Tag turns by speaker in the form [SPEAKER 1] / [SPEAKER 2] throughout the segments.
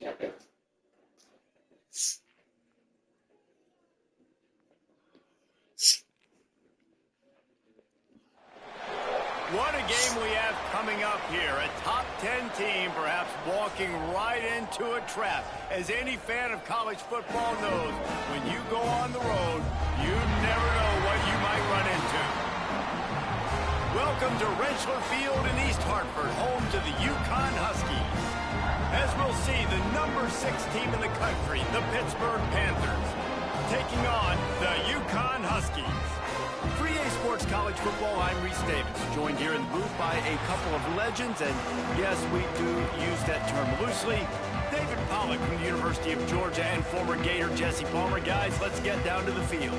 [SPEAKER 1] What a game we have coming up here. A top 10 team perhaps walking right into a trap. As any fan of college football knows, when you go on the road, you never know what you might run into. Welcome to Rentschler Field in East Hartford, home to the UConn Huskies. As we'll see, the number 6 team in the country, the Pittsburgh Panthers, taking on the UConn Huskies. 3A Sports College Football, I'm Reese Davis, joined here in the booth by a couple of legends, and yes, we do use that term loosely. David Pollack from the University of Georgia and former Gator Jesse Palmer. Guys, let's get down to the field.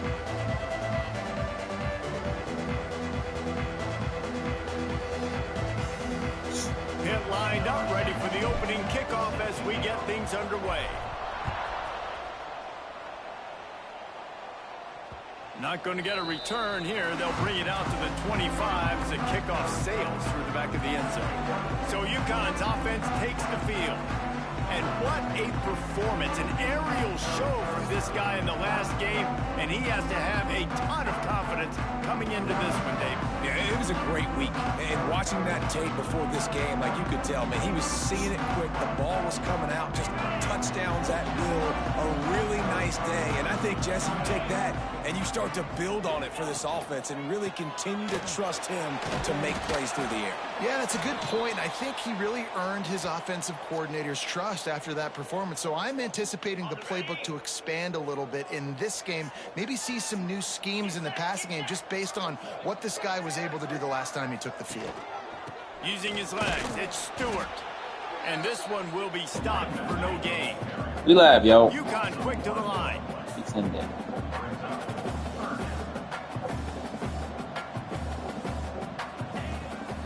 [SPEAKER 1] Pitt lined up, ready for the opening kickoff as we get things underway. Not going to get a return here. They'll bring it out to the 25 as the kickoff sails through the back of the end zone. So UConn's offense takes the field. And what a performance, an aerial show from this guy in the last game, and he has to have a ton of confidence coming into this one, Dave.
[SPEAKER 2] Yeah, it was a great week. And watching that tape before this game, like you could tell, man, he was seeing it quick. The ball was coming out, just touchdowns at will. A really nice day. And I think, Jesse, you take that and you start to build on it for this offense and really continue to trust him to make plays through the air.
[SPEAKER 3] Yeah, that's a good point. I think he really earned his offensive coordinator's trust after that performance. So I'm anticipating the playbook to expand a little bit in this game. Maybe see some new schemes in the passing game just based on what this guy was able to do the last time he took the field.
[SPEAKER 1] Using his legs, it's Stewart. And this one will be stopped for no gain.
[SPEAKER 4] We live, yo.
[SPEAKER 1] UConn quick to the line.
[SPEAKER 4] It's in there.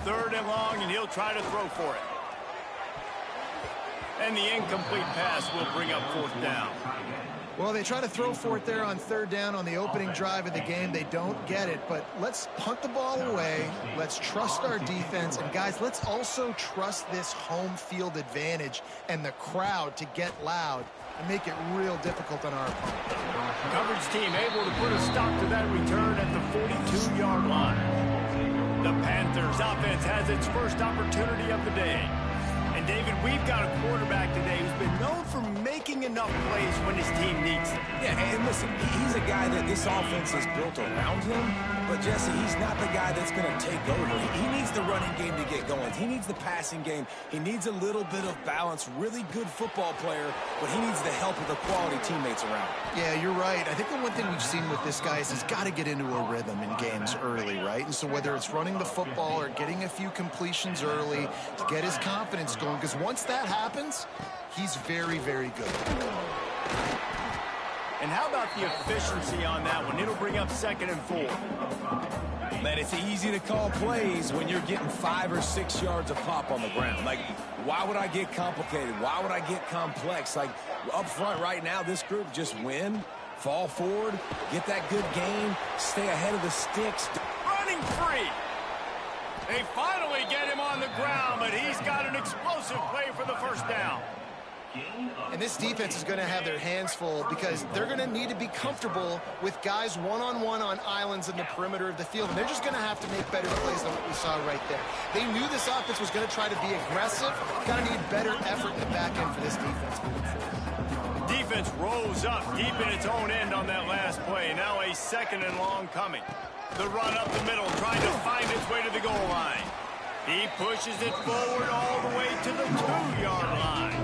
[SPEAKER 1] Third and long, and he'll try to throw for it. And the incomplete pass will bring up fourth down.
[SPEAKER 3] Well, they try to throw for it there on third down on the opening drive of the game. They don't get it, but let's punt the ball away. Let's trust our defense. And, guys, let's also trust this home field advantage and the crowd to get loud and make it real difficult on our opponent.
[SPEAKER 1] Coverage team able to put a stop to that return at the 42-yard line. The Panthers offense has its first opportunity of the day. And, David, we've got a quarterback today who's been known for making enough plays when his team needs them.
[SPEAKER 2] Yeah, and listen, he's a guy that this offense is built around him. But, Jesse, he's not the guy that's going to take over. He needs the running game to get going. He needs the passing game. He needs a little bit of balance. Really good football player, but he needs the help of the quality teammates around him.
[SPEAKER 3] Yeah, you're right. I think the one thing we've seen with this guy is he's got to get into a rhythm in games early, right? And so whether it's running the football or getting a few completions early to get his confidence going, because once that happens, he's very, very good.
[SPEAKER 1] And how about the efficiency on that one? It'll bring up 2nd and 4.
[SPEAKER 2] Man, it's easy to call plays when you're getting 5 or 6 yards of pop on the ground. Like, why would I get complicated? Why would I get complex? Like, up front right now, this group just win, fall forward, get that good gain, stay ahead of the sticks.
[SPEAKER 1] Running free. They finally get him on the ground, but he's got an explosive play for the first down.
[SPEAKER 3] And this defense is going to have their hands full because they're going to need to be comfortable with guys one-on-one on islands in the perimeter of the field. And they're just going to have to make better plays than what we saw right there. They knew this offense was going to try to be aggressive. Got to need better effort in the back end for this defense.
[SPEAKER 1] Defense rose up deep in its own end on that last play. Now a 2nd and long coming. The run up the middle, trying to find its way to the goal line. He pushes it forward all the way to the 2-yard line.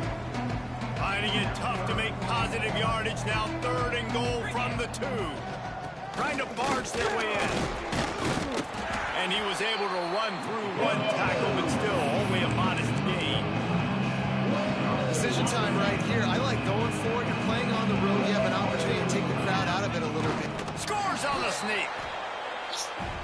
[SPEAKER 1] Finding it tough to make positive yardage now. 3rd and goal from the 2. Trying to barge their way in. And he was able to run through one tackle, but still only a modest gain.
[SPEAKER 3] Decision time right here. I like going for it. You're playing on the road. You have an opportunity to take the crowd out of it a little bit.
[SPEAKER 1] Scores on the sneak.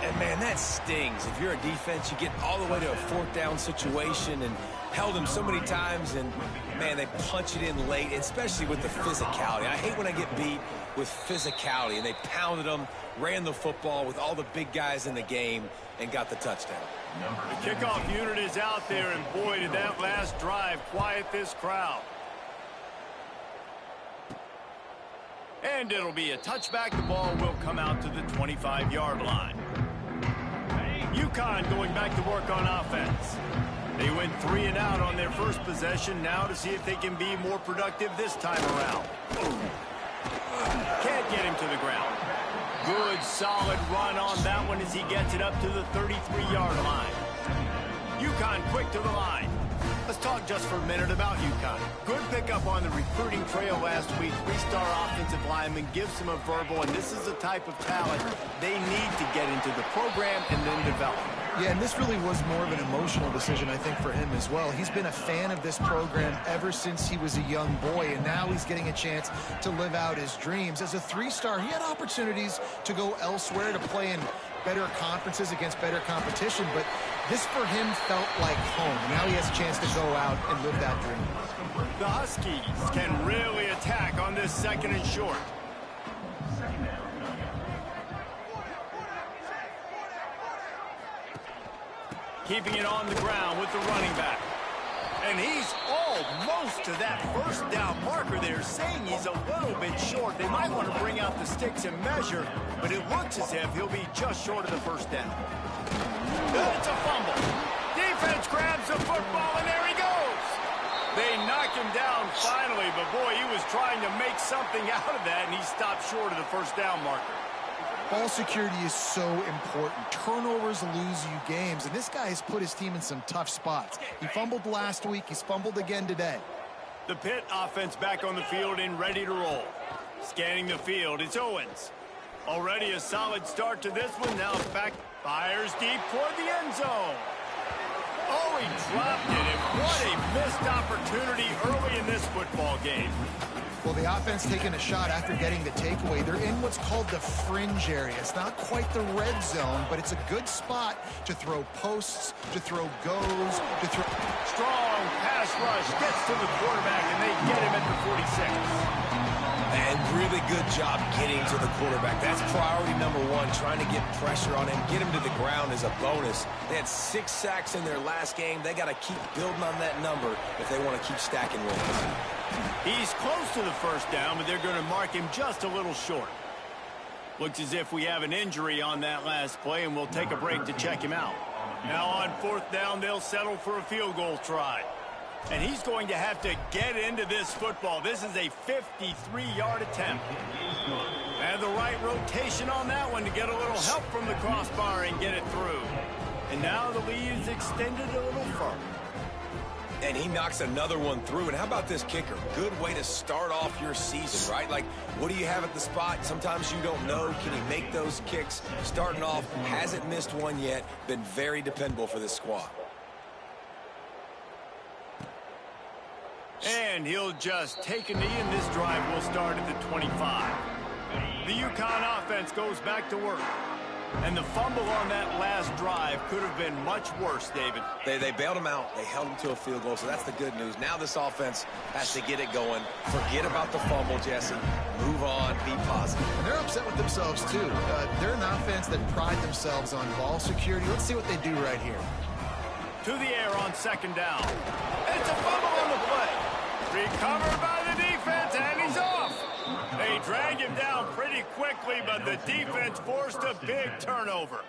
[SPEAKER 2] And, man, that stings. If you're a defense, you get all the way to a 4th down situation and held him so many times, and, man, they punch it in late, especially with the physicality. I hate when I get beat with physicality, and they pounded them, ran the football with all the big guys in the game, and got the touchdown.
[SPEAKER 1] The kickoff unit is out there, and boy, did that last drive quiet this crowd. And it'll be a touchback. The ball will come out to the 25-yard line. UConn going back to work on offense. They went 3 and out on their first possession. Now to see if they can be more productive this time around. Can't get him to the ground. Good, solid run on that one as he gets it up to the 33-yard line. UConn quick to the line. Let's talk just for a minute about UConn. Good pickup on the recruiting trail last week. 3-star offensive lineman gives him a verbal, and this is the type of talent they need to get into the program and then develop.
[SPEAKER 3] Yeah, and this really was more of an emotional decision, I think, for him as well. He's been a fan of this program ever since he was a young boy, and now he's getting a chance to live out his dreams. As a 3-star, he had opportunities to go elsewhere to play in better conferences against better competition, but this for him felt like home. Now he has a chance to go out and live that dream.
[SPEAKER 1] The Huskies can really attack on this 2nd and short. Keeping it on the ground with the running back. And he's almost to that first down marker there, saying he's a little bit short. They might want to bring out the sticks and measure, but it looks as if he'll be just short of the first down. It's a fumble. Defense grabs the football, and there he goes. They knock him down finally, but boy, he was trying to make something out of that, and he stopped short of the first down marker.
[SPEAKER 3] Ball security is so important. Turnovers lose you games, and this guy has put his team in some tough spots. He fumbled last week. He's fumbled again today.
[SPEAKER 1] The Pitt offense back on the field and ready to roll. Scanning the field, it's Owens. Already a solid start to this one. Now back, fires deep toward the end zone. Oh, he dropped it, and what a missed opportunity early in this football game.
[SPEAKER 3] Well, the offense taking a shot after getting the takeaway. They're in what's called the fringe area. It's not quite the red zone, but it's a good spot to throw posts, to throw goes, to throw...
[SPEAKER 1] Strong pass rush gets to the quarterback, and they get him at the 46.
[SPEAKER 2] And really good job getting to the quarterback. That's priority number 1, trying to get pressure on him. Get him to the ground is a bonus. They had 6 sacks in their last game. They got to keep building on that number if they want to keep stacking wins.
[SPEAKER 1] He's close to the first down, but they're going to mark him just a little short. Looks as if we have an injury on that last play, and we'll take a break to check him out. Now on 4th down, they'll settle for a field goal try. And he's going to have to get into this football. This is a 53-yard attempt. And the right rotation on that one to get a little help from the crossbar and get it through. And now the lead is extended a little further.
[SPEAKER 2] And he knocks another one through. And how about this kicker? Good way to start off your season, right? Like, what do you have at the spot? Sometimes you don't know. Can he make those kicks? Starting off, hasn't missed one yet. Been very dependable for this squad.
[SPEAKER 1] And he'll just take a knee, and this drive will start at the 25. The UConn offense goes back to work. And the fumble on that last drive could have been much worse, David.
[SPEAKER 2] They bailed him out. They held him to a field goal, so that's the good news. Now this offense has to get it going. Forget about the fumble, Jesse. Move on. Be positive.
[SPEAKER 3] And they're upset with themselves, too. They're an offense that pride themselves on ball security. Let's see what they do right here.
[SPEAKER 1] To the air on 2nd down. It's a fumble on the play. Recovered by the defense, and he's off. They drag him down pretty quickly, but the defense forced a big turnover.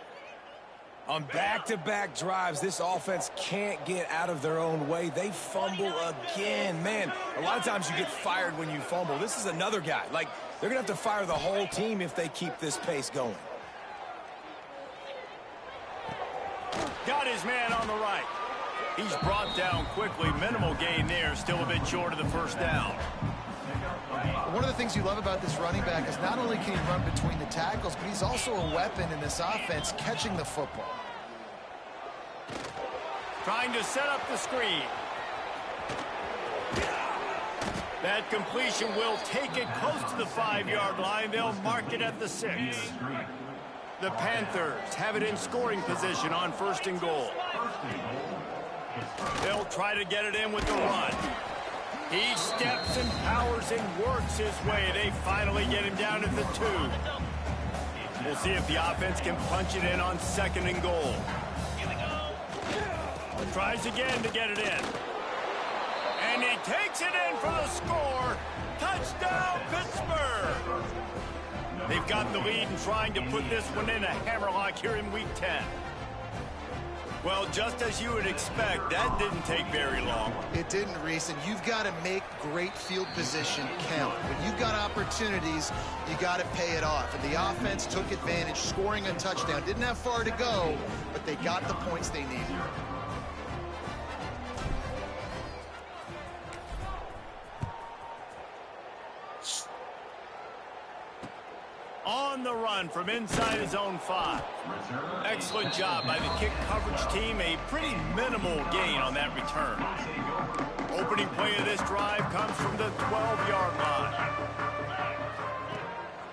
[SPEAKER 2] On back-to-back drives, this offense can't get out of their own way. They fumble again. Man, a lot of times you get fired when you fumble. This is another guy. Like, they're going to have to fire the whole team if they keep this pace going.
[SPEAKER 1] Got his man on the right. He's brought down quickly. Minimal gain there. Still a bit short of the first down.
[SPEAKER 3] One of the things you love about this running back is not only can he run between the tackles, but he's also a weapon in this offense catching the football.
[SPEAKER 1] Trying to set up the screen. That completion will take it close to the 5-yard line. They'll mark it at the 6. The Panthers have it in scoring position on 1st and goal. They'll try to get it in with the run. He steps and powers and works his way. They finally get him down at the 2. We'll see if the offense can punch it in on 2nd and goal. Tries again to get it in. And he takes it in for the score. Touchdown, Pittsburgh. They've got the lead and trying to put this one in a hammerlock here in Week 10. Well, just as you would expect, that didn't take very long.
[SPEAKER 3] It didn't, Reese, and you've got to make great field position count. When you've got opportunities, you got to pay it off. And the offense took advantage, scoring a touchdown. Didn't have far to go, but they got the points they needed.
[SPEAKER 1] On the run from inside his own 5. Excellent job by the kick coverage team. A pretty minimal gain on that return. Opening play of this drive comes from the 12-yard line.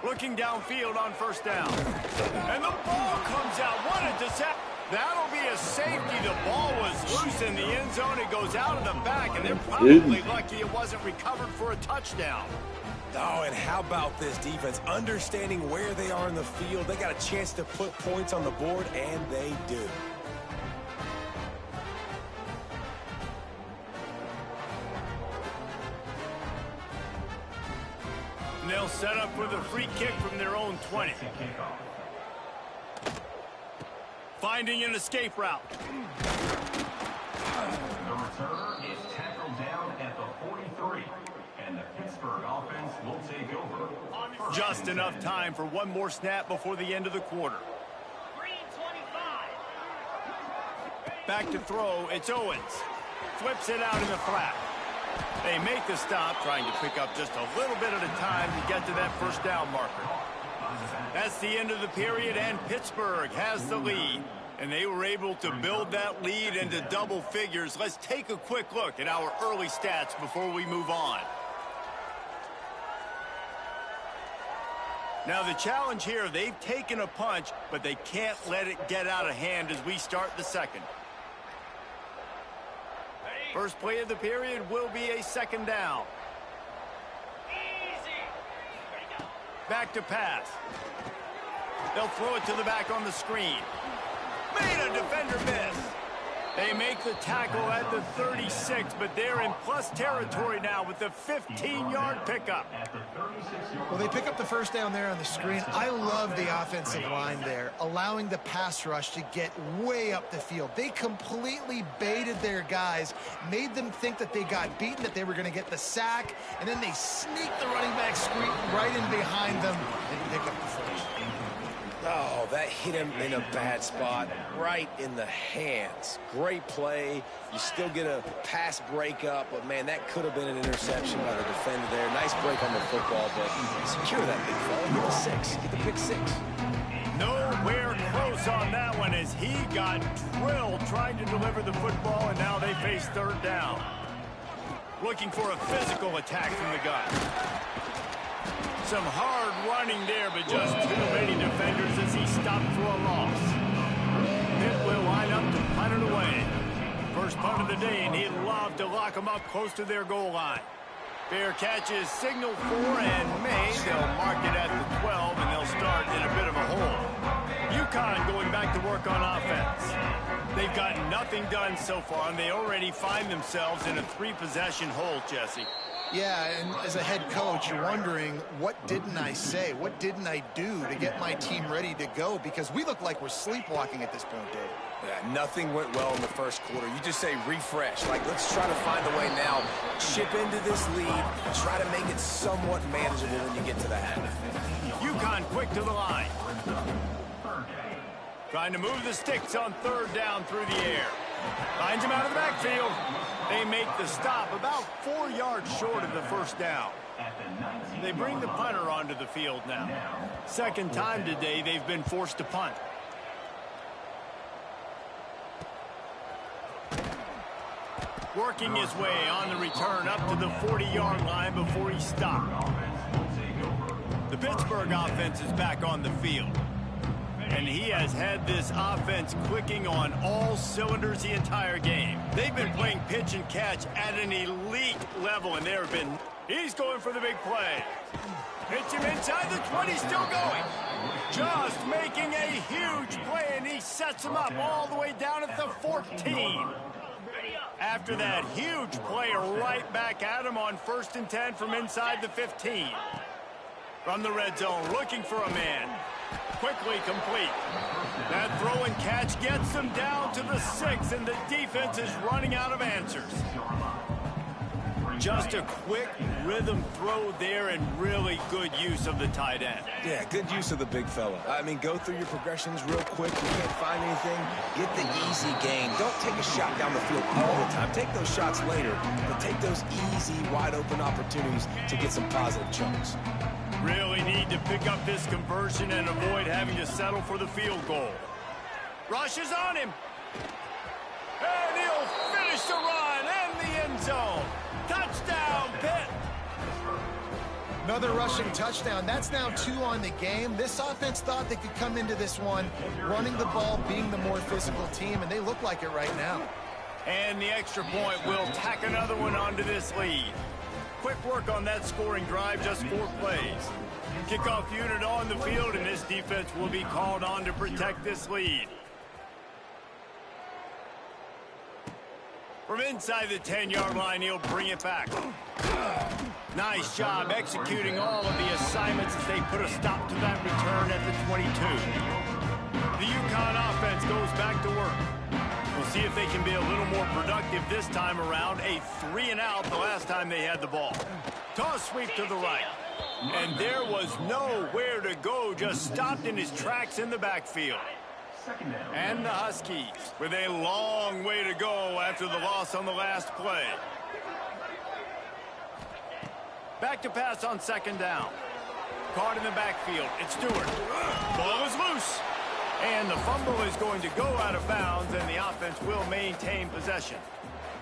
[SPEAKER 1] Looking downfield on first down. And the ball comes out. What a disaster. That'll be a safety. The ball was loose in the end zone. It goes out of the back, and they're probably lucky it wasn't recovered for a touchdown.
[SPEAKER 2] Oh, and how about this defense? Understanding where they are in the field. They got a chance to put points on the board, and they do.
[SPEAKER 1] And they'll set up with a free kick from their own 20. Finding an escape route.
[SPEAKER 5] The returner is tackled down at the 43. And the Pittsburgh offense will take over.
[SPEAKER 1] Just enough time for one more snap before the end of the quarter. Back to throw, it's Owens. Flips it out in the flat. They make the stop, trying to pick up just a little bit at a time to get to that first down marker. That's the end of the period, and Pittsburgh has the lead. And they were able to build that lead into double figures. Let's take a quick look at our early stats before we move on. Now the challenge here, they've taken a punch, but they can't let it get out of hand as we start the second. First play of the period will be a second down. Back to pass. They'll throw it to the back on the screen. Made a defender miss. They make the tackle at the 36, but they're in plus territory now with the 15-yard pickup.
[SPEAKER 3] Well, they pick up the first down there on the screen. I love the offensive line there, allowing the pass rush to get way up the field. They completely baited their guys, made them think that they got beaten, that they were going to get the sack, and then they sneaked the running back screen right in behind them and pick up the first.
[SPEAKER 2] Oh, that hit him in a bad spot, right in the hands. Great play. You still get a pass breakup, but, man, that could have been an interception by the defender there. Nice break on the football, but secure that big fella. Get the 6. Get the pick 6.
[SPEAKER 1] Nowhere close on that one as he got drilled trying to deliver the football, and now they face third down. Looking for a physical attack from the gun. Some hard running there, but just too many defenders as he stopped for a loss. Pitt will line up to punt it away. First punt of the day, and he'd love to lock them up close to their goal line. Fair catch is signaled for and made. They'll mark it at the 12, and they'll start in a bit of a hole. UConn going back to work on offense. They've got nothing done so far, and they already find themselves in a 3-possession hole, Jesse.
[SPEAKER 3] Yeah, and as a head coach, you're wondering, what didn't I say? What didn't I do to get my team ready to go? Because we look like we're sleepwalking at this point, Dave.
[SPEAKER 2] Yeah, nothing went well in the first quarter. You just say refresh. Like, let's try to find a way now. Chip into this lead. Try to make it somewhat manageable when you get to the half.
[SPEAKER 1] UConn quick to the line. Trying to move the sticks on third down through the air. Finds him out of the backfield. They make the stop about 4 yards short of the first down. They bring the punter onto the field now. Second time today they've been forced to punt. Working his way on the return up to the 40-yard line before he stopped. The Pittsburgh offense is back on the field. And he has had this offense clicking on all cylinders the entire game. They've been playing pitch and catch at an elite level, and there have been... He's going for the big play. Hits him inside the 20, still going. Just making a huge play, and he sets him up all the way down at the 14. After that huge play right back at him on 1st and 10 from inside the 15. From the red zone, looking for a man. Quickly complete. That throw and catch gets them down to the 6, and the defense is running out of answers. Just a quick rhythm throw there and really good use of the tight end.
[SPEAKER 2] Yeah, good use of the big fella. I mean, go through your progressions real quick. You can't find anything, get the easy gain. Don't take a shot down the field all the time. Take those shots later, but take those easy, wide-open opportunities to get some positive chunks.
[SPEAKER 1] Really need to pick up this conversion and avoid having to settle for the field goal. Rushes on him. And he'll finish the run and the end zone. Touchdown, Pitt.
[SPEAKER 3] Another rushing touchdown. That's now 2 on the game. This offense thought they could come into this one running the ball, being the more physical team, and they look like it right now.
[SPEAKER 1] And the extra point will tack another one onto this lead. Quick work on that scoring drive, just 4 plays. Kickoff unit on the field, and this defense will be called on to protect this lead. From inside the 10-yard line, he'll bring it back. Nice job executing all of the assignments as they put a stop to that return at the 22. The UConn offense goes back to work. We'll see if they can be a little more productive this time around. A 3-and-out the last time they had the ball. Toss sweep to the right. And there was nowhere to go, just stopped in his tracks in the backfield. And the Huskies with a long way to go after the loss on the last play. Back to pass on 2nd down. Caught in the backfield. It's Stewart. Ball is loose. And the fumble is going to go out of bounds, and the offense will maintain possession.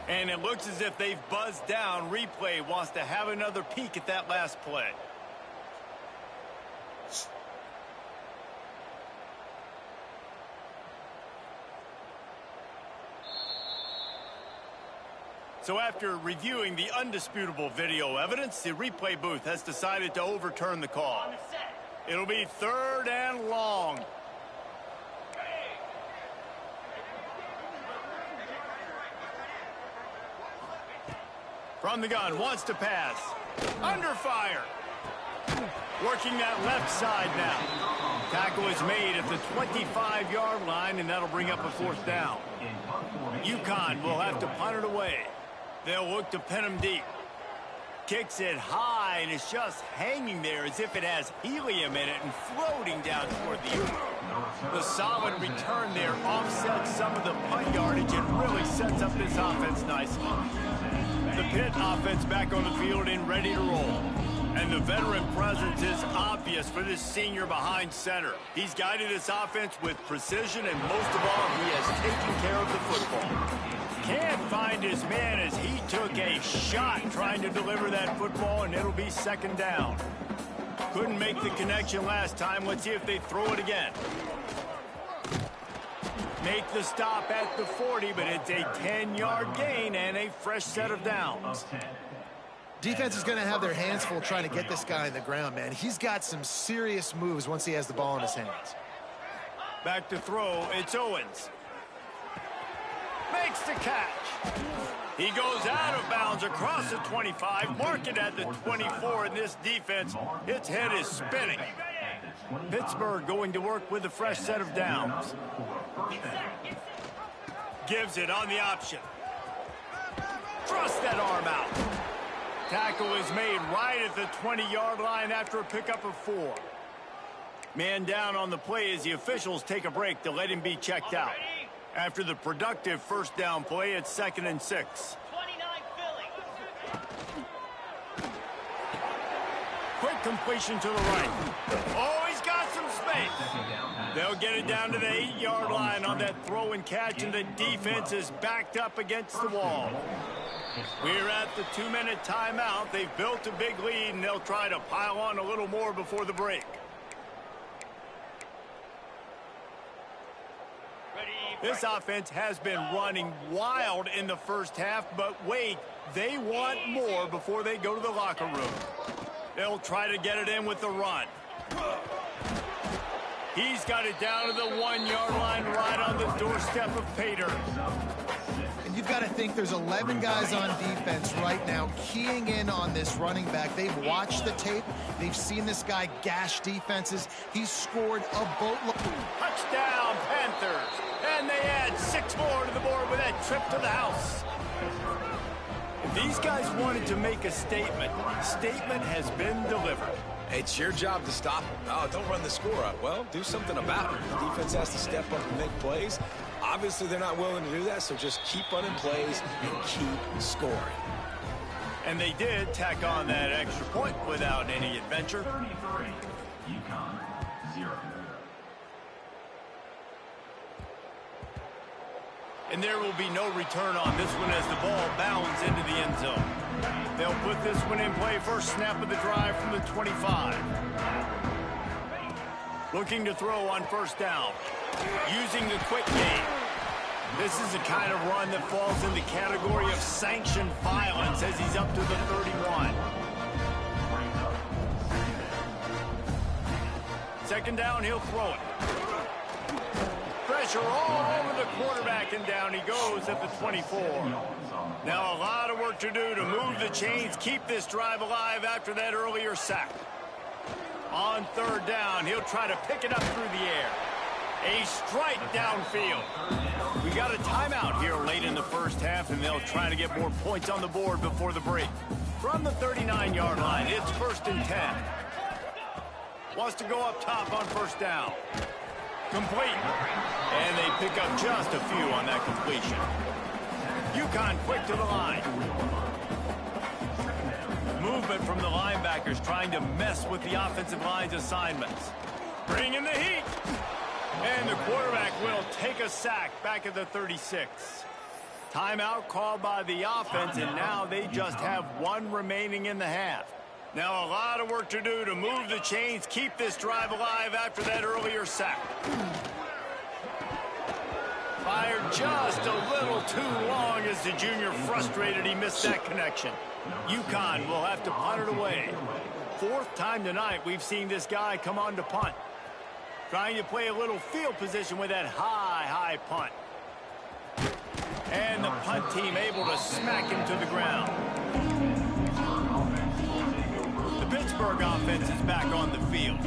[SPEAKER 1] And it looks as if they've buzzed down. Replay wants to have another peek at that last play. So after reviewing the undisputable video evidence, the replay booth has decided to overturn the call. It'll be 3rd and long. From the gun, wants to pass. Under fire. Working that left side now. Tackle is made at the 25-yard line, and that'll bring up a 4th down. UConn will have to punt it away. They'll look to pin him deep. Kicks it high, and it's just hanging there as if it has helium in it and floating down toward the earth. The solid return there offsets some of the punt yardage and really sets up this offense nicely. The Pitt offense back on the field and ready to roll. And the veteran presence is obvious for this senior behind center. He's guided this offense with precision, and most of all, he has taken care of the football. Can't find his man as he took a shot trying to deliver that football, and it'll be 2nd down. Couldn't make the connection last time. Let's see if they throw it again. Make the stop at the 40, but it's a 10-yard gain and a fresh set of downs.
[SPEAKER 3] Defense is going to have their hands full trying to get this guy in the ground, man. He's got some serious moves once he has the ball in his hands.
[SPEAKER 1] Back to throw, it's Owens. Makes the catch. He goes out of bounds across the 25, mark it at the 24, and this defense, its head is spinning. Pittsburgh going to work with a fresh set of downs. Gives it on the option. Thrust that arm out. Tackle is made right at the 20-yard line after a pickup of 4. Man down on the play as the officials take a break to let him be checked out. After the productive 1st down play, it's 2nd and 6. Quick completion to the right. Oh, he's got some space. They'll get it down to the 8-yard line on that throw and catch, and the defense is backed up against the wall. We're at the 2-minute timeout. They've built a big lead, and they'll try to pile on a little more before the break. This offense has been running wild in the 1st half, but wait, they want more before they go to the locker room. They'll try to get it in with the run. He's got it down to the 1-yard line right on the doorstep of Pater.
[SPEAKER 3] And you've got to think there's 11 guys on defense right now keying in on this running back. They've watched the tape. They've seen this guy gash defenses. He's scored a boatload.
[SPEAKER 1] Touchdown, Panthers. And they add 6 more to the board with that trip to the house. If these guys wanted to make a statement, statement has been delivered.
[SPEAKER 2] It's your job to stop them. Oh, don't run the score up. Well, do something about it. The defense has to step up and make plays. Obviously, they're not willing to do that, so just keep running plays and keep scoring.
[SPEAKER 1] And they did tack on that extra point without any adventure.
[SPEAKER 5] 33, UConn, 0.
[SPEAKER 1] And there will be no return on this one as the ball bounds into the end zone. They'll put this one in play first snap of the drive from the 25. Looking to throw on first down. Using the quick game. This is the kind of run that falls in the category of sanctioned violence as he's up to the 31. Second down, he'll throw it. Pressure all over the quarterback, and down he goes at the 24. Now a lot of work to do to move the chains, keep this drive alive after that earlier sack. On third down, he'll try to pick it up through the air. A strike downfield. We got a timeout here late in the first half, and they'll try to get more points on the board before the break. From the 39-yard line, it's 1st and 10. Wants to go up top on first down. Complete. And they pick up just a few on that completion. UConn quick to the line. Movement from the linebackers trying to mess with the offensive line's assignments. Bring in the heat. And the quarterback will take a sack back at the 36. Timeout called by the offense, and now they just have 1 remaining in the half. Now a lot of work to do to move the chains, keep this drive alive after that earlier sack. Fired just a little too long as the junior frustrated he missed that connection. UConn will have to punt it away. 4th time tonight we've seen this guy come on to punt. Trying to play a little field position with that high punt. And the punt team able to smack him to the ground. The Pittsburgh offense is back on the field.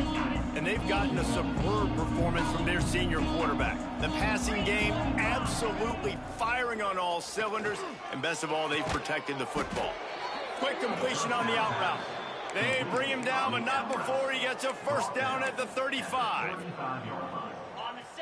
[SPEAKER 1] And they've gotten a superb performance from their senior quarterback. The passing game absolutely firing on all cylinders. And best of all, they've protected the football. Quick completion on the out route. They bring him down, but not before he gets a first down at the 35.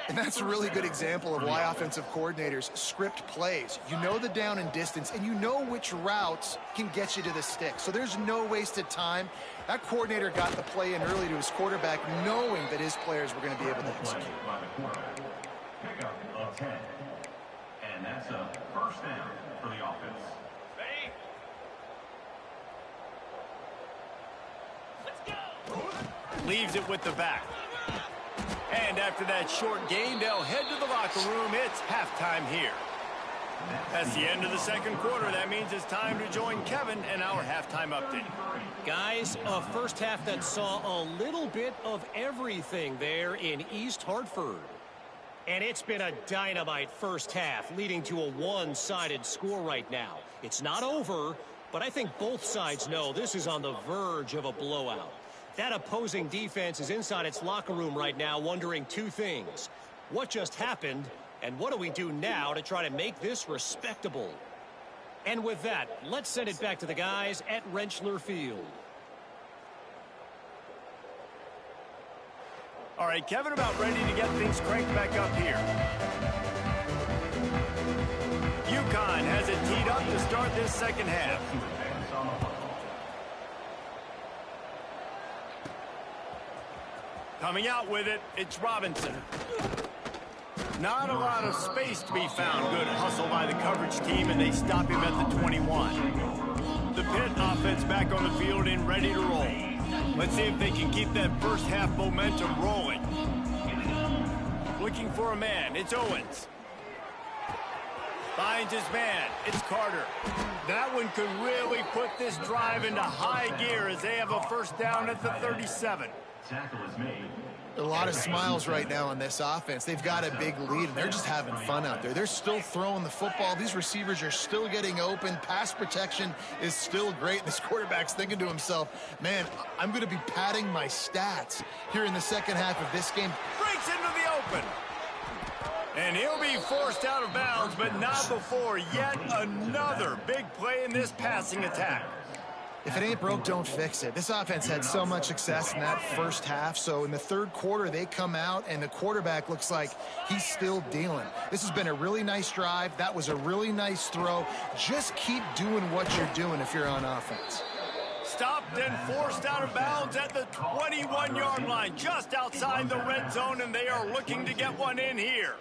[SPEAKER 3] And that's a really good example of why offensive coordinators script plays. You know the down and distance, and you know which routes can get you to the stick. So there's no wasted time. That coordinator got the play in early to his quarterback, knowing that his players were going to be able to execute.
[SPEAKER 5] Pickup of 10. And that's a first down for the offense.
[SPEAKER 1] Leaves it with the back. And after that short gain, they'll head to the locker room. It's halftime here. That's the end of the second quarter. That means it's time to join Kevin in our halftime update.
[SPEAKER 6] Guys, a first half that saw a little bit of everything there in East Hartford. And it's been a dynamite first half, leading to a one-sided score right now. It's not over, but I think both sides know this is on the verge of a blowout. That opposing defense is inside its locker room right now wondering 2 things. What just happened, and what do we do now to try to make this respectable? And with that, let's send it back to the guys at Rentschler Field.
[SPEAKER 1] All right, Kevin, about ready to get things cranked back up here. UConn has it teed up to start this second half. Coming out with it, it's Robinson. Not a lot of space to be found. Good hustle by the coverage team, and they stop him at the 21. The Pitt offense back on the field and ready to roll. Let's see if they can keep that first half momentum rolling. Looking for a man, it's Owens. Finds his man, it's Carter. That one could really put this drive into high gear as they have a first down at the 37.
[SPEAKER 5] Tackle is made.
[SPEAKER 3] A lot of smiles right now on this offense. They've got a big lead, and they're just having fun out there. They're still throwing the football. These receivers are still getting open. Pass protection is still great. This quarterback's thinking to himself, man, I'm going to be padding my stats here in the second half of this game.
[SPEAKER 1] Breaks into the open. And he'll be forced out of bounds, but not before yet another big play in this passing attack.
[SPEAKER 3] If it ain't broke, don't fix it. This offense had so much success in that first half, so in the third quarter, they come out, and the quarterback looks like he's still dealing. This has been a really nice drive. That was a really nice throw. Just keep doing what you're doing if you're on offense.
[SPEAKER 1] Stopped and forced out of bounds at the 21-yard line, just outside the red zone, and they are looking to get one in here.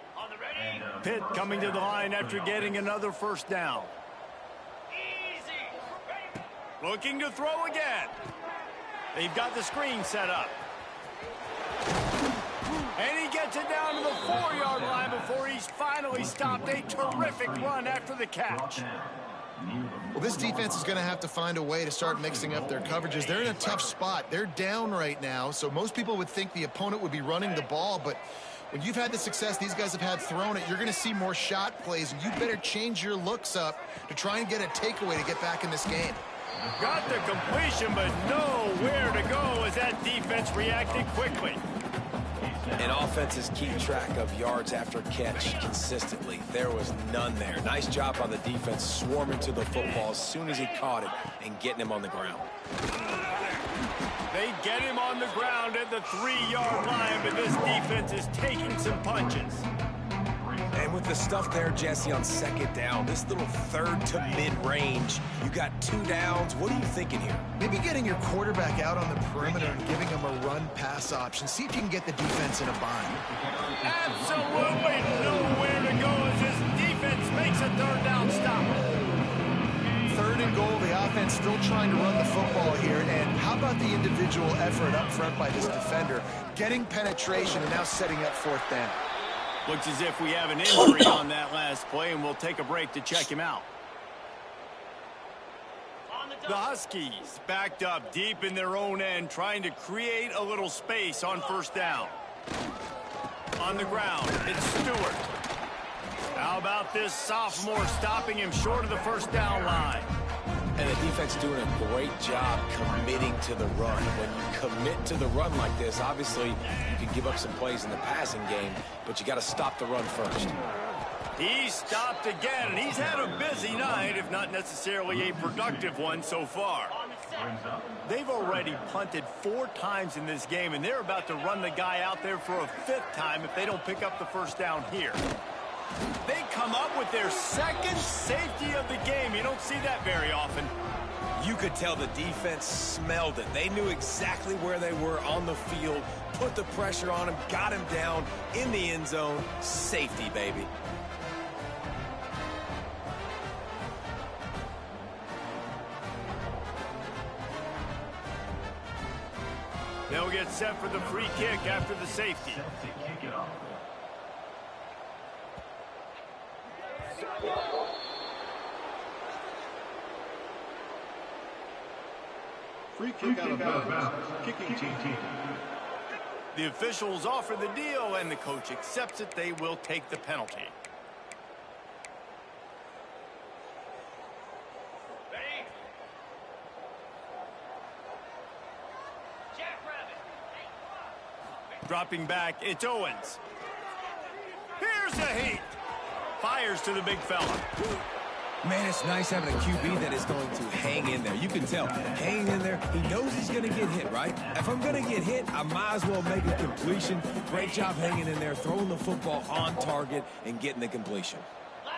[SPEAKER 1] Pitt coming to the line after getting another first down. Looking to throw again. They've got the screen set up. And he gets it down to the 4-yard line before he's finally stopped. A terrific run after the catch.
[SPEAKER 3] Well, this defense is going to have to find a way to start mixing up their coverages. They're in a tough spot. They're down right now, so most people would think the opponent would be running the ball, but when you've had the success these guys have had throwing it, you're going to see more shot plays, and you better change your looks up to try and get a takeaway to get back in this game.
[SPEAKER 1] Got the completion, but nowhere to go as that defense reacted quickly.
[SPEAKER 2] And offenses keep track of yards after catch consistently. There was none there. Nice job on the defense swarming to the football as soon as he caught it and getting him on the ground.
[SPEAKER 1] They get him on the ground at the 3-yard line, but this defense is taking some punches.
[SPEAKER 2] And with the stuff there, Jesse, on second down, this little third to mid-range, you got 2 downs. What are you thinking here?
[SPEAKER 3] Maybe getting your quarterback out on the perimeter and giving him a run-pass option. See if you can get the defense in a bind.
[SPEAKER 1] Absolutely nowhere to go as this defense makes a third down stop.
[SPEAKER 3] 3rd and goal, the offense still trying to run the football here. And how about the individual effort up front by this defender, getting penetration and now setting up 4th down.
[SPEAKER 1] Looks as if we have an injury on that last play, and we'll take a break to check him out. The Huskies backed up deep in their own end, trying to create a little space on 1st down. On the ground, it's Stewart. How about this sophomore stopping him short of the 1st down line?
[SPEAKER 2] And the defense doing a great job committing to the run. When you commit to the run like this, obviously you can give up some plays in the passing game, but you got to stop the run first.
[SPEAKER 1] He stopped again, and he's had a busy night, if not necessarily a productive one so far. They've already punted 4 times in this game, and they're about to run the guy out there for a 5th time if they don't pick up the 1st down here. They come up with their 2nd safety of the game. You don't see that very often.
[SPEAKER 2] You could tell the defense smelled it. They knew exactly where they were on the field, put the pressure on him, got him down in the end zone. Safety, baby.
[SPEAKER 1] They'll get set for the free kick after the safety.
[SPEAKER 7] Free kick out of bounds. Kicking team.
[SPEAKER 1] The officials offer the deal, and the coach accepts it. They will take the penalty. Dropping back, it's Owens. Here's a heat. Fires to the big fella.
[SPEAKER 2] Man, it's nice having a QB that is going to hang in there. You can tell, hanging in there, he knows he's going to get hit, right? If I'm going to get hit, I might as well make a completion. Great job hanging in there, throwing the football on target and getting the completion.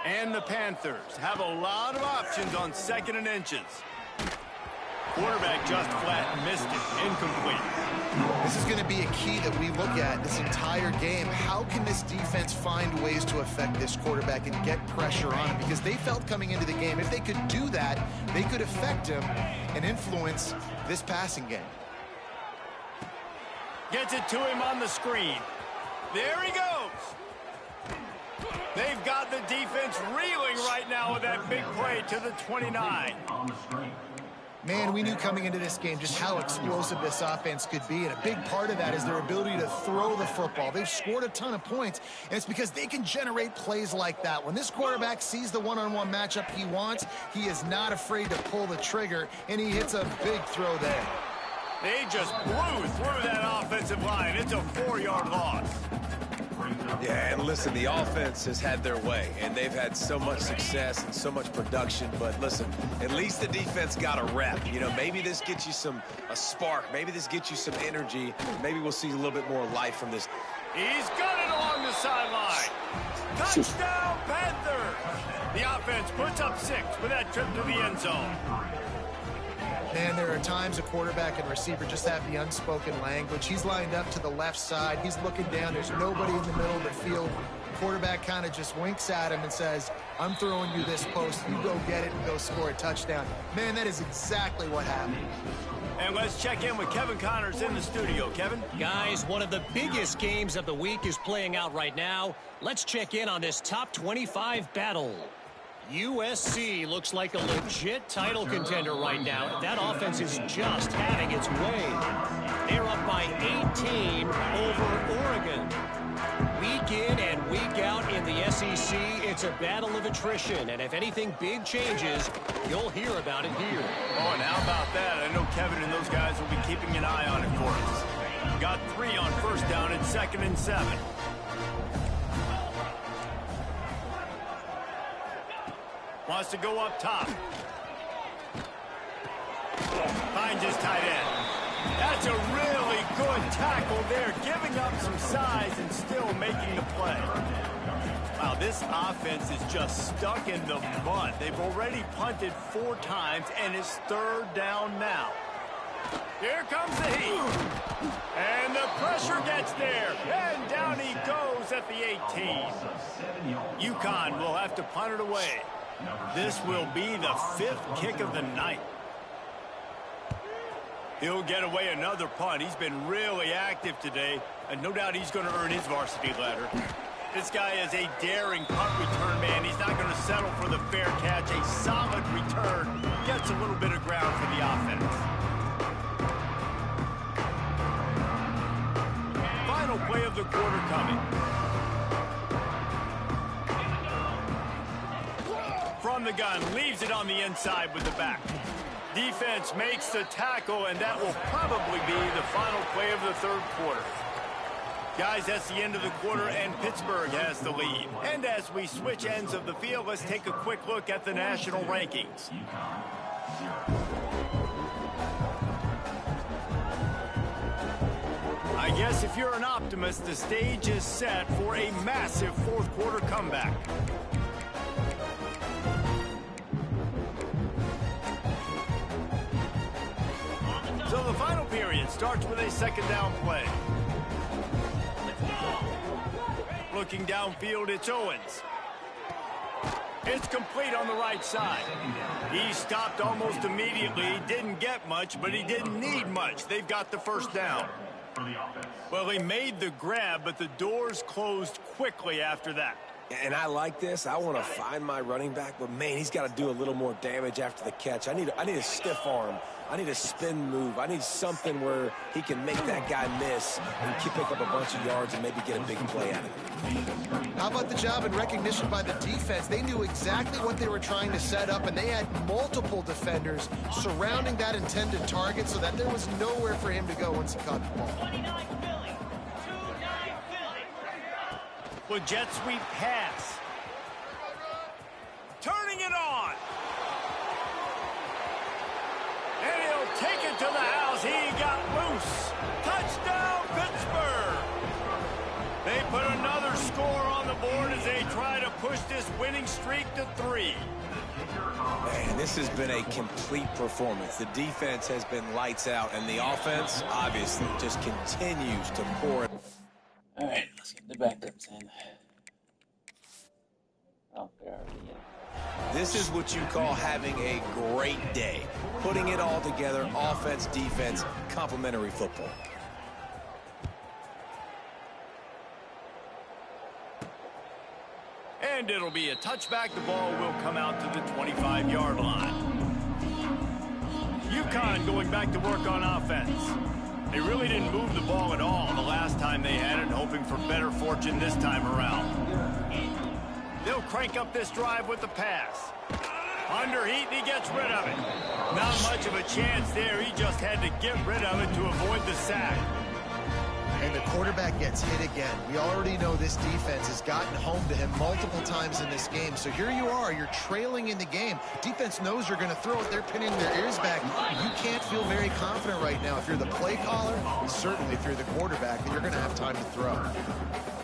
[SPEAKER 1] And the Panthers have a lot of options on 2nd and inches. Quarterback just flat missed it. Incomplete.
[SPEAKER 3] This is going to be a key that we look at this entire game. How can this defense find ways to affect this quarterback and get pressure on him? Because they felt coming into the game, if they could do that, they could affect him and influence this passing game.
[SPEAKER 1] Gets it to him on the screen. There he goes. They've got the defense reeling right now with that big play to the 29.
[SPEAKER 5] On the screen.
[SPEAKER 3] Man, we knew coming into this game just how explosive this offense could be, and a big part of that is their ability to throw the football. They've scored a ton of points, and it's because they can generate plays like that. When this quarterback sees the one-on-one matchup he wants, he is not afraid to pull the trigger, and he hits a big throw there.
[SPEAKER 1] They just blew through that offensive line. It's a 4-yard loss.
[SPEAKER 2] Yeah, and listen, the offense has had their way, and they've had so much success and so much production. But listen, at least the defense got a rep. You know, maybe this gets you a spark. Maybe this gets you some energy. Maybe we'll see a little bit more life from this.
[SPEAKER 1] He's got it along the sideline. Touchdown, Panther! The offense puts up 6 with that trip to the end zone.
[SPEAKER 3] Man, there are times a quarterback and receiver just have the unspoken language. He's lined up to the left side. He's looking down. There's nobody in the middle of the field. Quarterback kind of just winks at him and says, I'm throwing you this post. You go get it and go score a touchdown. Man, that is exactly what happened.
[SPEAKER 1] And let's check in with Kevin Connors in the studio. Kevin?
[SPEAKER 6] Guys, one of the biggest games of the week is playing out right now. Let's check in on this top 25 battle. USC looks like a legit title contender right now. That offense is just having its way. They're up by 18 over Oregon. Week in and week out in the SEC, it's a battle of attrition. And if anything big changes, you'll hear about it here.
[SPEAKER 1] Oh, and how about that? I know Kevin and those guys will be keeping an eye on it for us. Got 3 on first down at 2nd and 7. Wants to go up top. Finds his tight end. That's a really good tackle there, giving up some size and still making the play. Wow, this offense is just stuck in the mud. They've already punted 4 times, and it's 3rd down now. Here comes the heat. And the pressure gets there. And down he goes at the 18. UConn will have to punt it away. This will be the 5th kick of the night. He'll get away another punt. He's been really active today, and no doubt he's going to earn his varsity ladder. This guy is a daring punt return man. He's not going to settle for the fair catch. A solid return gets a little bit of ground for the offense. Final play of the quarter coming. From the gun, leaves it on the inside with the back. Defense makes the tackle, and that will probably be the final play of the 3rd quarter. Guys, that's the end of the quarter, and Pittsburgh has the lead. And as we switch ends of the field, let's take a quick look at the national rankings. I guess if you're an optimist, the stage is set for a massive 4th quarter comeback. So the final period starts with a 2nd down play. Looking downfield, it's Owens. It's complete on the right side. He stopped almost immediately. Didn't get much, but he didn't need much. They've got the 1st down. Well, he made the grab, but the doors closed quickly after that.
[SPEAKER 2] And I like this. I want to find my running back, but, man, he's got to do a little more damage after the catch. I need a stiff arm. I need a spin move. I need something where he can make that guy miss and pick up a bunch of yards and maybe get a big play out of it.
[SPEAKER 3] How about the job and recognition by the defense? They knew exactly what they were trying to set up, and they had multiple defenders surrounding that intended target so that there was nowhere for him to go once he caught the ball.
[SPEAKER 1] Well, jet sweep pass. Turning it on. And he'll take it to the house. He got loose. Touchdown, Pittsburgh. They put another score on the board as they try to push this winning streak to 3.
[SPEAKER 2] Man, this has been a complete performance. The defense has been lights out, and the offense, obviously, just continues to pour it.
[SPEAKER 4] All right, let's get the backups in. Oh, they're already in.
[SPEAKER 2] This is what you call having a great day. Putting it all together, offense, defense, complementary football.
[SPEAKER 1] And it'll be a touchback. The ball will come out to the 25-yard line. UConn going back to work on offense. They really didn't move the ball at all the last time they had it, hoping for better fortune this time around. They'll crank up this drive with the pass. Under heat, and he gets rid of it. Not much of a chance there. He just had to get rid of it to avoid the sack.
[SPEAKER 3] And the quarterback gets hit again. We already know this defense has gotten home to him multiple times in this game. So here you are, you're trailing in the game. Defense knows you're going to throw it. They're pinning their ears back. You can't feel very confident right now. If you're the play caller, certainly if you're the quarterback, that you're going to have time to throw.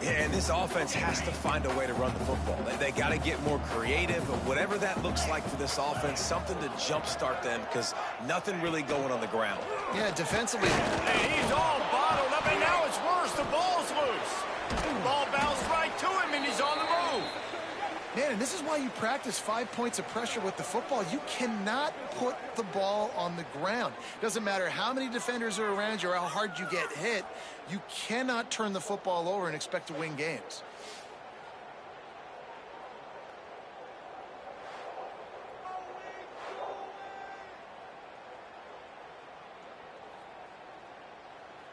[SPEAKER 2] Yeah, and this offense has to find a way to run the football. They got to get more creative, but whatever that looks like for this offense, something to jumpstart them, because nothing really going on the ground.
[SPEAKER 3] Yeah, defensively.
[SPEAKER 1] And he's all bottled up, and now it's worse. The ball's loose. The ball bounced right to him, and he's on the move.
[SPEAKER 3] Man, and this is why you practice 5 points of pressure with the football. You cannot put the ball on the ground. Doesn't matter how many defenders are around you or how hard you get hit. You cannot turn the football over and expect to win games.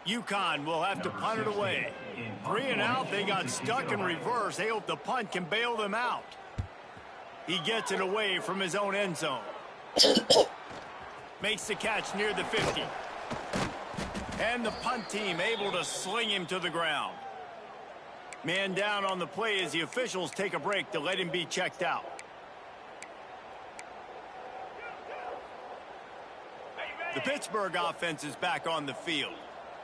[SPEAKER 1] UConn will have to punt it away. 3 and out, they got stuck in reverse. They hope the punt can bail them out. He gets it away from his own end zone. Makes the catch near the 50. And the punt team able to sling him to the ground. Man down on the play as the officials take a break to let him be checked out. The Pittsburgh offense is back on the field.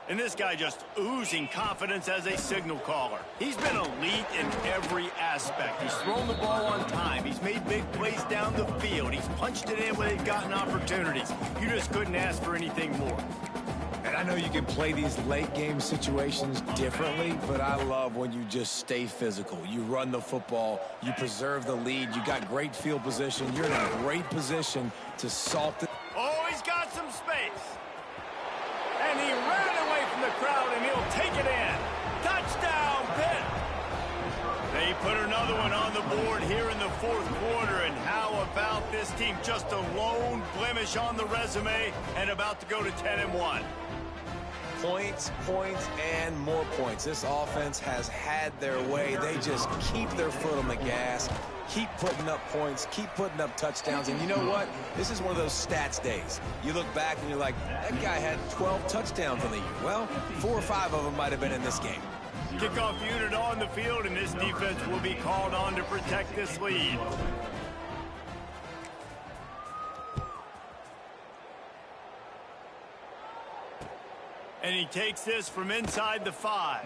[SPEAKER 1] And this guy just oozing confidence as a signal caller. He's been elite in every aspect. He's thrown the ball on time. He's made big plays down the field. He's punched it in when they've gotten opportunities. You just couldn't ask for anything more.
[SPEAKER 2] And I know you can play these late game situations differently, but I love when you just stay physical. You run the football, you preserve the lead, you got great field position, you're in a great position to salt it.
[SPEAKER 1] Oh, he's got some space. And he ran away from the crowd, and he'll take it in. Touchdown, Pitt. They put another one on the board here in the fourth quarter, and how about this team? Just a lone blemish on the resume and about to go to 10-1.
[SPEAKER 2] Points, points, and more points. This offense has had their way. They just keep their foot on the gas, keep putting up points, keep putting up touchdowns. And you know what? This is one of those stats days. You look back and you're like, that guy had 12 touchdowns on the year. Well, 4 or 5 of them might have been in this game.
[SPEAKER 1] Kickoff unit on the field, and this defense will be called on to protect this lead. And he takes this from inside the 5.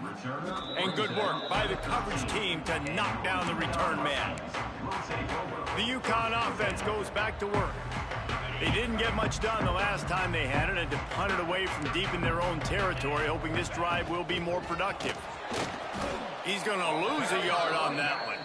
[SPEAKER 1] And good work by the coverage team to knock down the return man. The UConn offense goes back to work. They didn't get much done the last time they had it, and to punt it away from deep in their own territory, hoping this drive will be more productive. He's going to lose a yard on that one.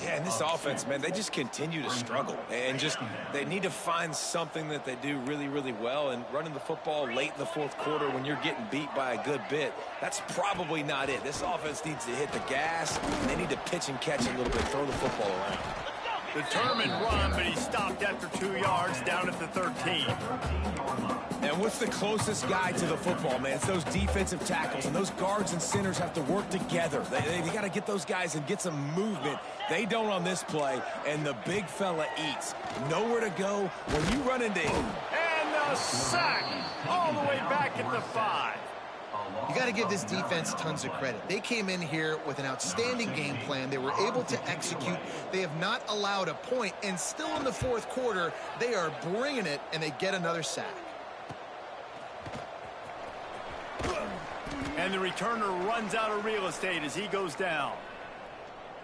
[SPEAKER 2] Yeah, and this offense, man, they just continue to struggle. And just, they need to find something that they do really, really well. And running the football late in the fourth quarter when you're getting beat by a good bit, that's probably not it. This offense needs to hit the gas, and they need to pitch and catch a little bit, throw the football around.
[SPEAKER 1] Determined run, but he stopped after 2 yards down at the 13.
[SPEAKER 2] And what's the closest guy to the football, man? It's those defensive tackles, and those guards and centers have to work together. They got to get those guys and get some movement. They don't on this play, and the big fella eats. Nowhere to go when you run into him.
[SPEAKER 1] And the sack all the way back at the 5.
[SPEAKER 3] You got to give this defense tons of credit. They came in here with an outstanding game plan. They were able to execute. They have not allowed a point, and still in the fourth quarter, they are bringing it, and they get another sack.
[SPEAKER 1] And the returner runs out of real estate as he goes down.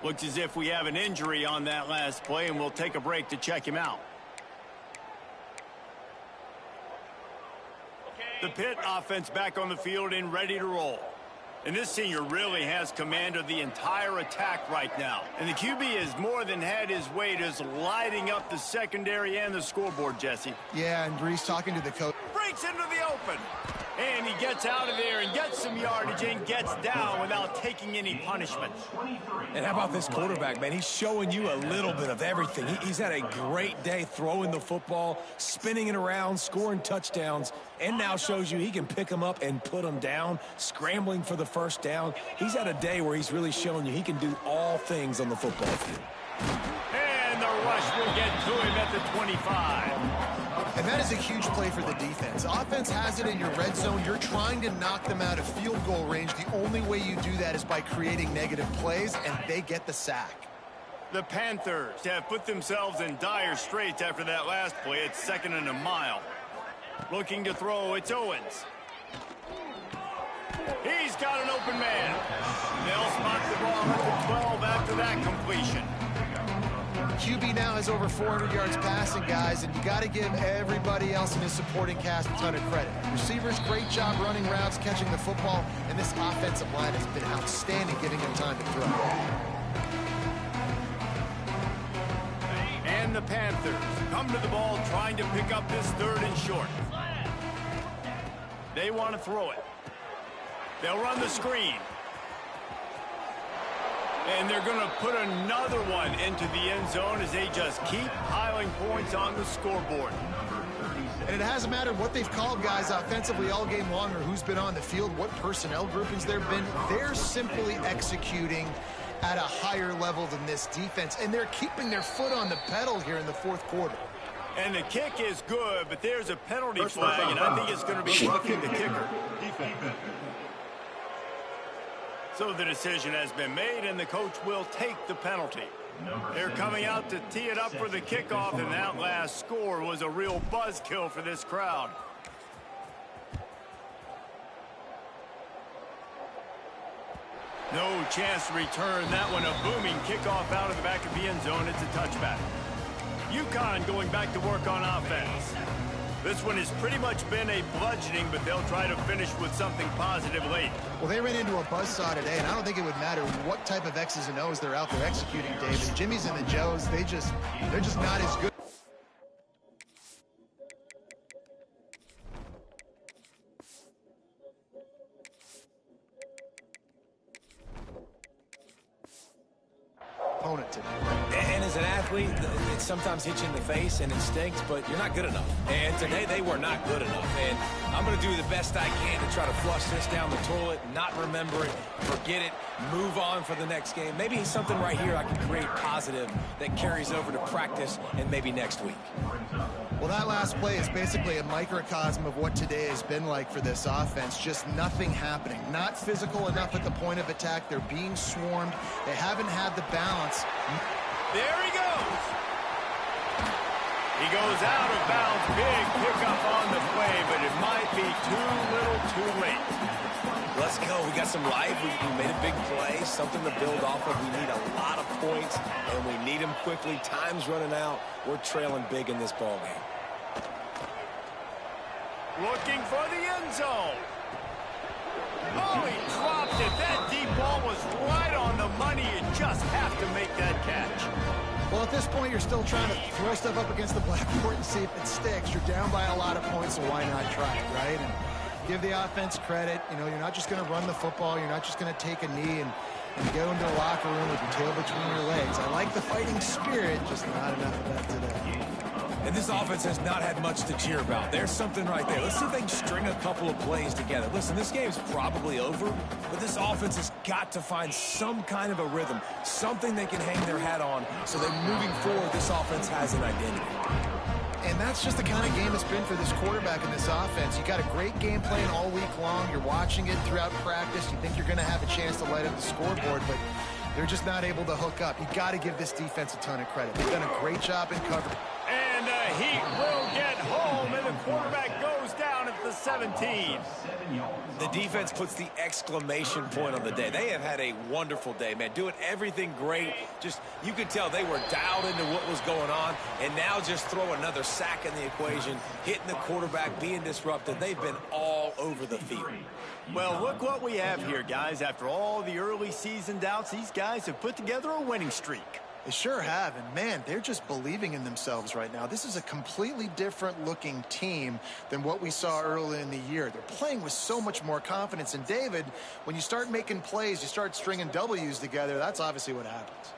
[SPEAKER 1] Looks as if we have an injury on that last play, and we'll take a break to check him out. The Pitt offense back on the field and ready to roll. And this senior really has command of the entire attack right now. And the QB has more than had his way, just lighting up the secondary and the scoreboard, Jesse.
[SPEAKER 3] Yeah, and Brees talking to the coach.
[SPEAKER 1] Breaks into the open. And he gets out of there and gets some yardage and gets down without taking any punishment.
[SPEAKER 2] And how about this quarterback, man? He's showing you a little bit of everything. He's had a great day throwing the football, spinning it around, scoring touchdowns, and now shows you he can pick them up and put them down, scrambling for the first down. He's had a day where he's really showing you he can do all things on the football field.
[SPEAKER 1] And the rush will get to him at the 25.
[SPEAKER 3] And that is a huge play for the defense. Offense has it in your red zone. You're trying to knock them out of field goal range. The only way you do that is by creating negative plays, and they get the sack.
[SPEAKER 1] The Panthers have put themselves in dire straits after that last play. It's 2nd and a mile. Looking to throw, it's Owens. He's got an open man. They'll spot the ball at the 12 after that completion.
[SPEAKER 3] QB now has over 400 yards passing, guys, and you got to give everybody else in his supporting cast a ton of credit. Receivers, great job running routes, catching the football, and this offensive line has been outstanding, giving him time to throw.
[SPEAKER 1] And the Panthers come to the ball trying to pick up this 3rd and short. They want to throw it. They'll run the screen. And they're going to put another one into the end zone as they just keep piling points on the scoreboard.
[SPEAKER 3] And it hasn't mattered what they've called guys offensively all game long or who's been on the field, what personnel groupings there have been. They're simply executing at a higher level than this defense, and they're keeping their foot on the pedal here in the 4th quarter.
[SPEAKER 1] And the kick is good, but there's a penalty flag, and I think it's going to be roughing the kicker. So the decision has been made, and the coach will take the penalty. They're coming out to tee it up for the kickoff, and that last score was a real buzzkill for this crowd. No chance to return that one. A booming kickoff out of the back of the end zone. It's a touchback. UConn going back to work on offense. This one has pretty much been a bludgeoning, but they'll try to finish with something positive late.
[SPEAKER 3] Well, they ran into a buzzsaw today, and I don't think it would matter what type of X's and O's they're out there executing, David. Jimmy's and the Joes, they're just not as good. Opponent today.
[SPEAKER 2] And as an athlete, it sometimes hits you in the face and it stinks, but you're not good enough. And today they were not good enough. And I'm going to do the best I can to try to flush this down the toilet, not remember it, forget it, move on for the next game. Maybe something right here I can create positive that carries over to practice and maybe next week.
[SPEAKER 3] Well, that last play is basically a microcosm of what today has been like for this offense. Just nothing happening. Not physical enough at the point of attack. They're being swarmed. They haven't had the balance.
[SPEAKER 1] There he goes. He goes out of bounds. Big pickup on the play, but it might be too little too late.
[SPEAKER 2] Let's go. We got some life. We made a big play, something to build off of. We need a lot of points, and we need them quickly. Time's running out. We're trailing big in this ball game.
[SPEAKER 1] Looking for the end zone. Oh, he dropped it. That deep ball was right on the money. You just have to make that catch.
[SPEAKER 3] Well, at this point, you're still trying to throw stuff up against the blackboard and see if it sticks. You're down by a lot of points, so why not try it, right? And give the offense credit. You know, you're not just going to run the football. You're not just going to take a knee and go into the locker room with your tail between your legs. I like the fighting spirit, just not enough of that today.
[SPEAKER 2] And this offense has not had much to cheer about. There's something right there. Let's see if they can string a couple of plays together. Listen, this game's probably over, but this offense has got to find some kind of a rhythm, something they can hang their hat on so that moving forward, this offense has an identity.
[SPEAKER 3] And that's just the kind of game it's been for this quarterback and this offense. You got a great game plan all week long. You're watching it throughout practice. You think you're going to have a chance to light up the scoreboard, but they're just not able to hook up. You got to give this defense a ton of credit. They've done a great job in coverage.
[SPEAKER 1] And Heat will get home, and the quarterback goes down at the 17.
[SPEAKER 2] The defense puts the exclamation point on the day. They have had a wonderful day, man. Doing everything great. Just, you could tell they were dialed into what was going on, and now just throw another sack in the equation, hitting the quarterback, being disrupted. They've been all over the field.
[SPEAKER 1] Well, look what we have here, guys. After all the early season doubts, these guys have put together a winning streak.
[SPEAKER 3] They sure have, and man, they're just believing in themselves right now. This is a completely different looking team than what we saw early in the year. They're playing with so much more confidence, and David, when you start making plays, you start stringing W's together, that's obviously what happens.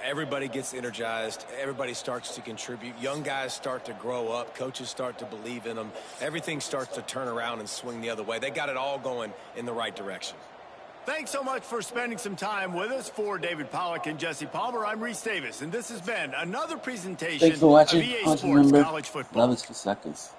[SPEAKER 2] Everybody gets energized. Everybody starts to contribute. Young guys start to grow up. Coaches start to believe in them. Everything starts to turn around and swing the other way. They got it all going in the right direction.
[SPEAKER 1] Thanks so much for spending some time with us. For David Pollack and Jesse Palmer, I'm Reese Davis, and this has been another presentation
[SPEAKER 4] Thanks for watching.
[SPEAKER 1] of EA
[SPEAKER 4] Always
[SPEAKER 1] Sports
[SPEAKER 4] remember,
[SPEAKER 1] College Football.
[SPEAKER 4] love is for suckers.